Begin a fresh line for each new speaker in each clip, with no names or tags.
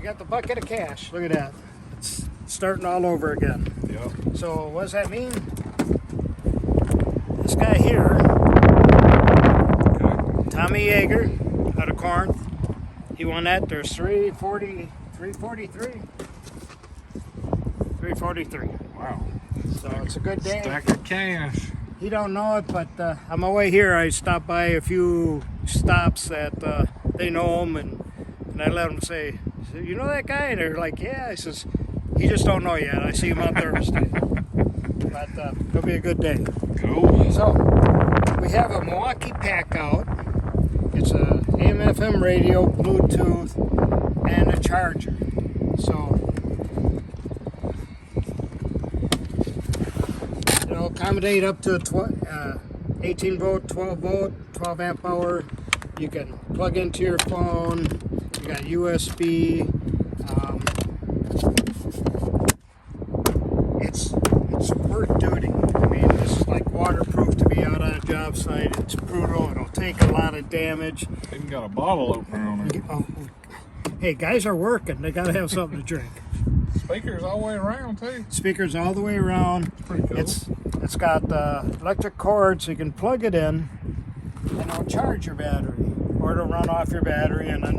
We got the bucket of cash. Look at that. It's starting all over again.
Yep.
So what does that mean? This guy here,
Okay.
Tommy Yeager, out of Corinth. He won that. There's 343. 343.
Wow.
So it's a good day.
Stack of cash.
He don't know it, but on my way here, I stopped by a few stops that they know him, and I let them say, "You know that guy?" And they're like, "Yeah." I says, "He just don't know yet. I see him on Thursday." But it'll be a good day.
Cool.
So we have a Milwaukee Pack Out. It's a AM/FM radio, Bluetooth, and a charger. So it'll accommodate up to 18 volt, 12 volt, 12 amp hour. You can plug into your phone. You got USB. It's worth duty. I mean, this is like waterproof to be out on a job site. It's brutal. It'll take a lot of damage.
Even got a bottle opener on it.
Oh, hey, guys are working. They gotta have something to drink.
Speakers all the way around too.
Speakers all the way around.
Pretty cool.
It's got electric cord, so you can plug it in, and it'll charge your battery, or it'll run off your battery, and then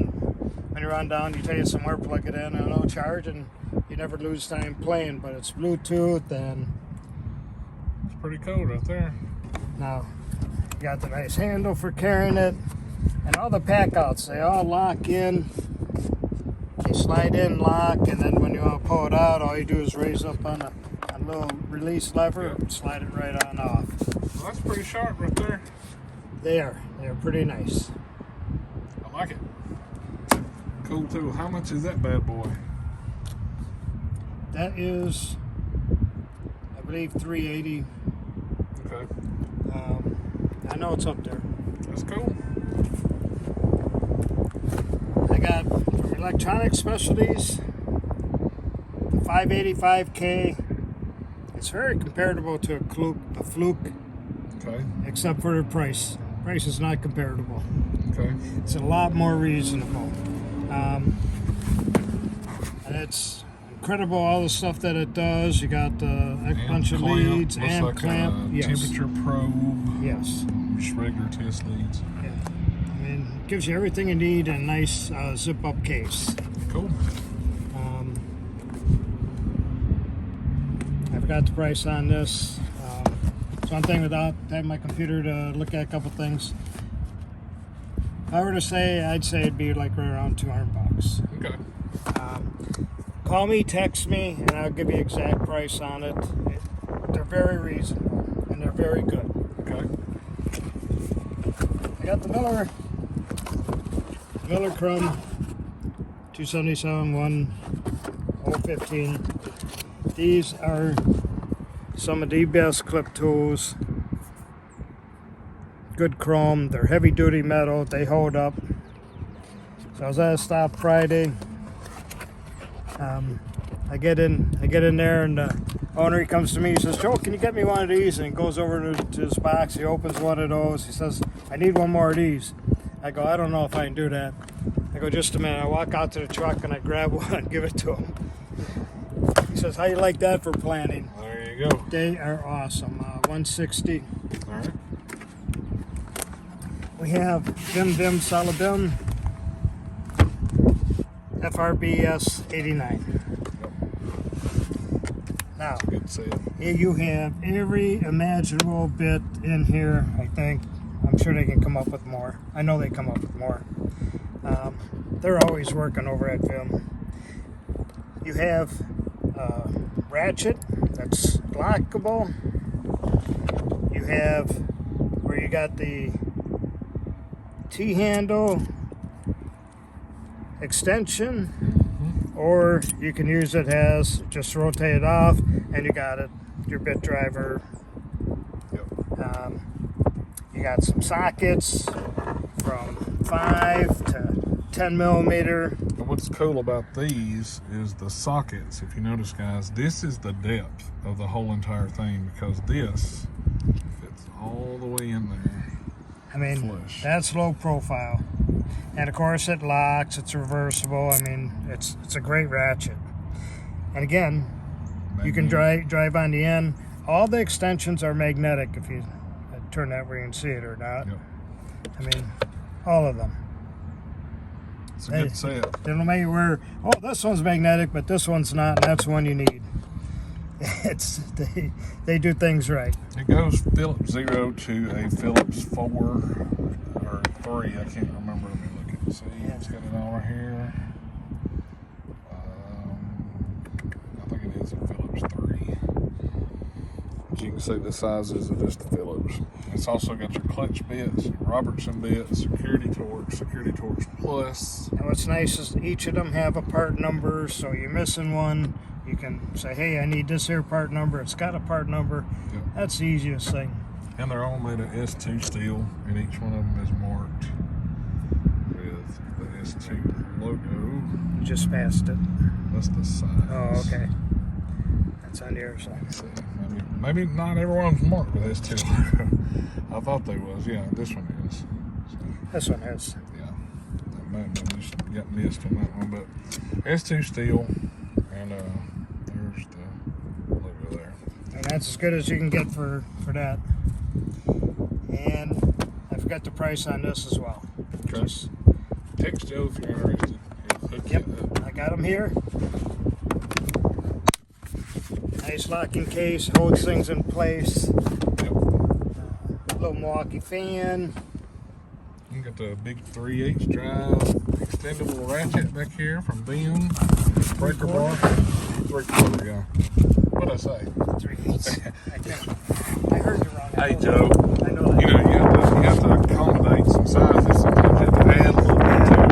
when you run down, you take it somewhere, plug it in, and it'll charge, and you never lose time playing. But it's Bluetooth, and
It's pretty cool right there.
now you got the nice handle for carrying it, and all the pack outs, they all lock in. They slide in, lock, and then when you want to pull it out, all you do is raise up on a little release lever and slide it right on off.
Well, that's pretty sharp right there.
They're pretty nice.
I like it. Cool too. How much is that bad boy?
That is, I believe, $380.
Okay.
I know it's up there.
That's cool.
I got from Electronic Specialties, 585K. It's very comparable to a Fluke,
Okay.
except for the price. Price is not comparable.
Okay.
It's a lot more reasonable. And it's incredible all the stuff that it does. You got a bunch of leads,
Looks
amp
like
clamp.
a
Yes.
temperature probe.
Yes.
Just regular test leads.
Yeah. I mean, it gives you everything you need in a nice zip-up case.
Cool.
I forgot the price on this. So one thing without having my computer to look at a couple things. If I were to say, I'd say it'd be like right around $200.
Okay.
Call me, text me, and I'll give you exact price on it. They're very reasonable, and they're very good.
Okay.
I got the Mueller Chrome 277 1015. These are some of the best clip tools. Good chrome. They're heavy duty metal. They hold up. So I was at a stop Friday. I get in there, and the owner, he comes to me. He says, "Joe, can you get me one of these?" And he goes over to his box. He opens one of those. He says, "I need one more of these." I go, "I don't know if I can do that." I go, "Just a minute." I walk out to the truck and I grab one and give it to him. He says, "How you like that for planning?"
There you go.
They are awesome. 160.
All right.
We have VIM Solid VIM FRBS 89. Now,
Good set.
here you have every imaginable bit in here, I think. I'm sure they can come up with more. I know they come up with more. They're always working over at VIM. You have ratchet that's lockable. You have where you got the T-handle extension, or you can use it as just rotate it off and you got it, your bit driver.
Yep.
You got some sockets from 5 to 10 millimeter.
And what's cool about these is the sockets. If you notice, guys, this is the depth of the whole entire thing, because this fits all the way in there.
I mean,
Flush.
that's low profile. And of course it locks, it's reversible. I mean, it's a great ratchet. And again, you can drive on the end. All the extensions are magnetic, if you turn that where you can see it or not.
Yep.
I mean, all of them.
It's a good set.
They don't make you wear, oh, this one's magnetic, but this one's not, and that's the one you need. They do things right.
It goes Phillips 0 to a Phillips 4 or 3. I can't remember. Let me look and see. It's got it all right here. I think it is a Phillips 3. As you can see, the sizes of just the Phillips. It's also got your clutch bits, Robertson bits, Security Torx Plus.
And what's nice is each of them have a part number, so you're missing one, you can say, hey, I need this here part number. It's got a part number.
Yep.
That's the easiest thing.
And they're all made of S2 steel, and each one of them is marked with the S2 logo.
You just passed it.
That's the size.
Oh, okay. That's on the other side.
Let's see. Maybe not everyone's marked with S2 logo. I thought they was. Yeah, this one is. So,
this one is.
Yeah. That might have just got missed on that one, but S2 steel, and there's the logo there.
And that's as good as you can get for that. And I forgot the price on this as well.
Okay. Text Joe if you're interested.
Yep, I got them here. Nice locking case, holds things in place.
Yep.
Little Milwaukee fan.
You got the big 3/8 drive extendable ratchet back here from VIM. Breaker bar. 3/4, yeah. What'd I say?
3/8. I heard you wrong.
Hey Joe.
I know that.
You know, you have to accommodate some sizes. Sometimes you have to add a little bit to it.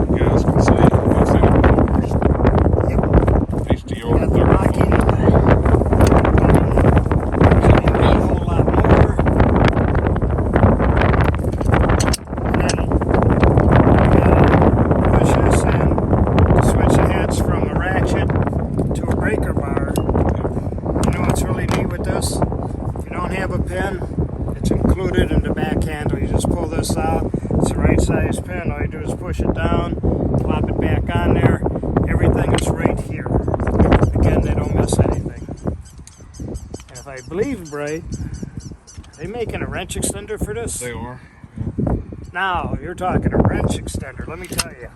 You guys can see extendable doors.
Yep.
HDR
Got the
34.
locking. A whole lot more. And then push this in to switch the heads from a ratchet to a breaker bar. You know what's really neat with this? If you don't have a pin, it's included in the back handle. You just pull this out. It's the right size pin. All you do is push it down, plop it back on there. Everything is right here. Again, they don't miss anything. And if I believe right, are they making a wrench extender for this?
They are.
Now, you're talking a wrench extender, let me tell you.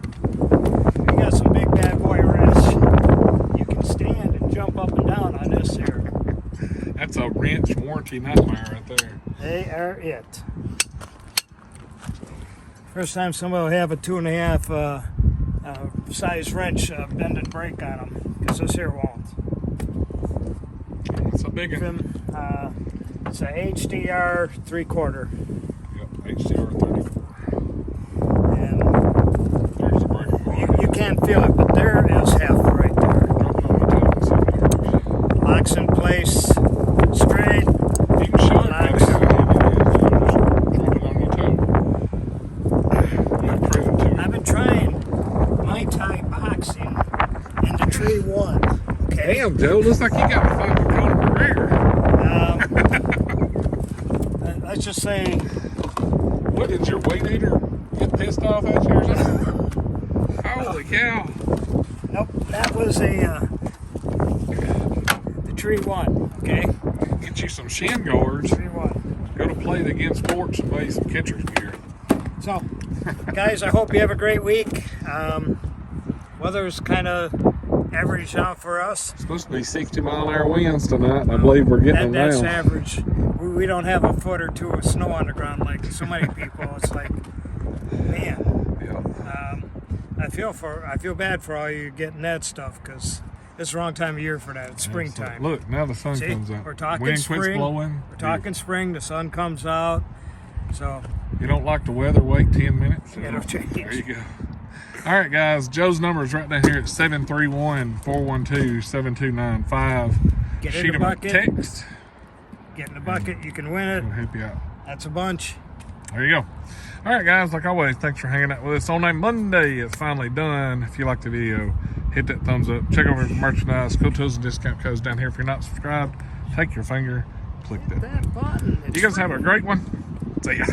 You got some big bad boy wrench. You can stand and jump up and down on this here.
That's a wrench warranty nightmare right there.
They are it. First time somebody will have a 2.5 size wrench bend and break on them, because this here won't.
It's a big one.
It's a HDR 3/4.
Yep, HDR 34.
And
There's the breaker bar.
you can't feel it, but there is half right there.
Drop it on the table and see if it works.
Locks in place, straight.
You can show everybody how handy it is. Drop it on your toe. You have proven to.
I've been trying Muay Thai boxing in the tree one. Okay.
Damn, Joe, looks like you got to fight with Conor McGregor.
Let's just say,
What, did your weight eater get pissed off at you or something? Holy cow.
nope, that was the tree one. Okay.
Get you some shin guards.
Tree one.
Go to Play the Again Sports and buy you some catcher's gear.
So, guys, I hope you have a great week. Weather's kind of average out for us.
It's supposed to be 60-mile-an-hour winds tonight. I believe we're getting them
That's
now.
average. We don't have a foot or two of snow on the ground like so many people. It's like, man.
Yeah.
I feel bad for all you getting that stuff, because it's the wrong time of year for that. It's springtime.
Look, now the sun
See,
comes out.
we're talking
Wind
spring.
quits blowing.
We're talking spring. The sun comes out. So
You don't like the weather? Wait 10 minutes.
it'll change.
There you go. All right, guys. Joe's number is right down here at 731-412-7295.
Get in
Shoot
the
him a
bucket.
text.
Get in the bucket. You can win it.
We'll help you out.
That's a bunch.
There you go. All right, guys. Like always, thanks for hanging out with us on a Monday. It's finally done. If you like the video, hit that thumbs up. Check over the merchandise. Cool Tools and discount codes down here. If you're not subscribed, take your finger, click that.
That button.
You guys have a great one. See ya.